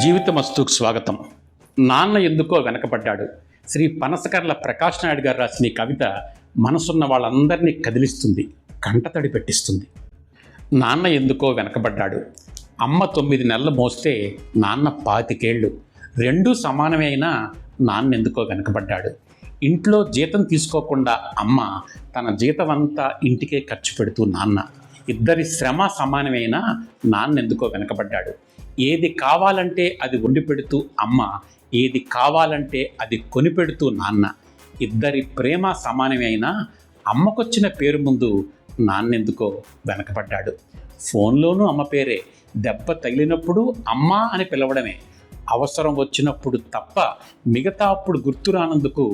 జీవితమస్తుకు స్వాగతం. నాన్న ఎందుకో వెనకబడ్డాడు. శ్రీ పనసకర్ల ప్రకాష్ నాయుడు గారు రాసిన ఈ కవిత మనసున్న వాళ్ళందరినీ కదిలిస్తుంది, కంటతడి పెట్టిస్తుంది. నాన్న ఎందుకో వెనకబడ్డాడు. అమ్మ 9 నెలలు మోస్తే నాన్న 25 ఏళ్ళు. రెండూ సమానమే అయినా నాన్న ఎందుకో వెనకబడ్డాడు. ఇంట్లో జీతం తీసుకోకుండా అమ్మ తన జీతం అంతా ఇంటికే ఖర్చు పెడుతూ నాన్న. ఇద్దరి శ్రమ సమానమైనా నాన్న ఎందుకో వెనకబడ్డాడు. ఏది కావాలంటే అది వండి పెడుతూ అమ్మ, ఏది కావాలంటే అది కొనిపెడుతూ నాన్న. ఇద్దరి ప్రేమ సమానమైనా అమ్మకొచ్చిన పేరు ముందు నాన్నెందుకో వెనకబడ్డాడు. ఫోన్లోనూ అమ్మ పేరే, దెబ్బ తగిలినప్పుడు అమ్మ అని పిలవడమే. అవసరం వచ్చినప్పుడు తప్ప మిగతా అప్పుడు గుర్తు రానందుకు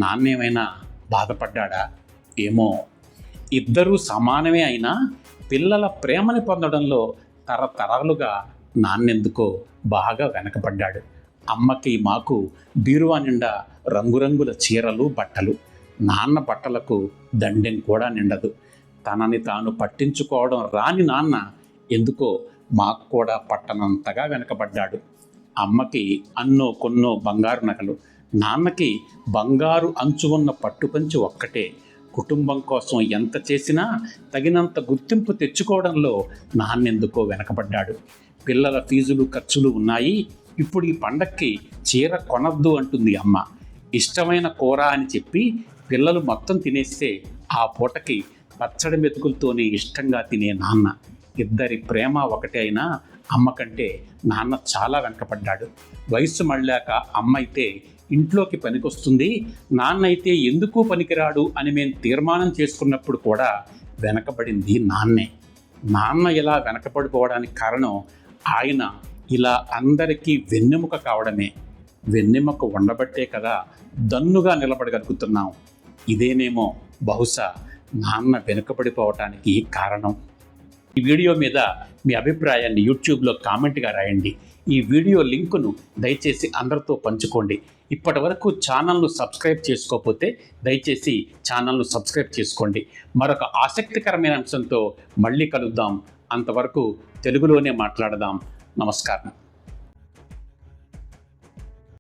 నాన్నేమైనా బాధపడ్డాడా ఏమో. ఇద్దరూ సమానమే అయినా పిల్లల ప్రేమని పొందడంలో తరతరాలుగా నాన్నెందుకో బాగా వెనకబడ్డాడు. అమ్మకి మాకు బీరువా నిండా రంగురంగుల చీరలు బట్టలు. నాన్న బట్టలకు దండెం కూడా నిండదు. తనని తాను పట్టించుకోవడం రాని నాన్న ఎందుకో మాకు కూడా పట్టనంతగా వెనకబడ్డాడు. అమ్మకి అన్నో కొన్నో బంగారు నగలు, నాన్నకి బంగారు అంచు ఉన్న పట్టుపంచి ఒక్కటే. కుటుంబం కోసం ఎంత చేసినా తగినంత గుర్తింపు తెచ్చుకోవడంలో నాన్నెందుకో వెనకబడ్డాడు. పిల్లల ఫీజులు ఖర్చులు ఉన్నాయి, ఇప్పుడు ఈ పండక్కి చీర కొనద్దు అంటుంది అమ్మ. ఇష్టమైన కూర అని చెప్పి పిల్లలు మొత్తం తినేస్తే ఆ పూటకి పచ్చడి మెతుకులతోనే ఇష్టంగా తినే నాన్న. ఇద్దరి ప్రేమ ఒకటే అయినా అమ్మ కంటే నాన్న చాలా వెనకపడ్డాడు. వయస్సు మళ్ళాక అమ్మ అయితే ఇంట్లోకి పనికొస్తుంది, నాన్న అయితే ఎందుకు పనికిరాడు అని మేము తీర్మానం చేసుకున్నప్పుడు కూడా వెనకబడింది నాన్నే. నాన్న ఇలా వెనకబడిపోవడానికి కారణం ఆయన ఇలా అందరికీ వెన్నెముక కావడమే. వెన్నెముక ఉండబట్టే కదా దన్నుగా నిలబడగలుగుతున్నాం. ఇదేనేమో బహుశా నాన్న వెనుకబడిపోవటానికి కారణం. ఈ వీడియో మీద మీ అభిప్రాయాన్ని యూట్యూబ్లో కామెంట్గా రాయండి. ఈ వీడియో లింకును దయచేసి అందరితో పంచుకోండి. ఇప్పటి వరకు ఛానల్ను సబ్స్క్రైబ్ చేసుకోకపోతే దయచేసి ఛానల్ను సబ్స్క్రైబ్ చేసుకోండి. మరొక ఆసక్తికరమైన అంశంతో మళ్ళీ కలుద్దాం. అంతవరకు తెలుగులోనే మాట్లాడదాం. నమస్కారం.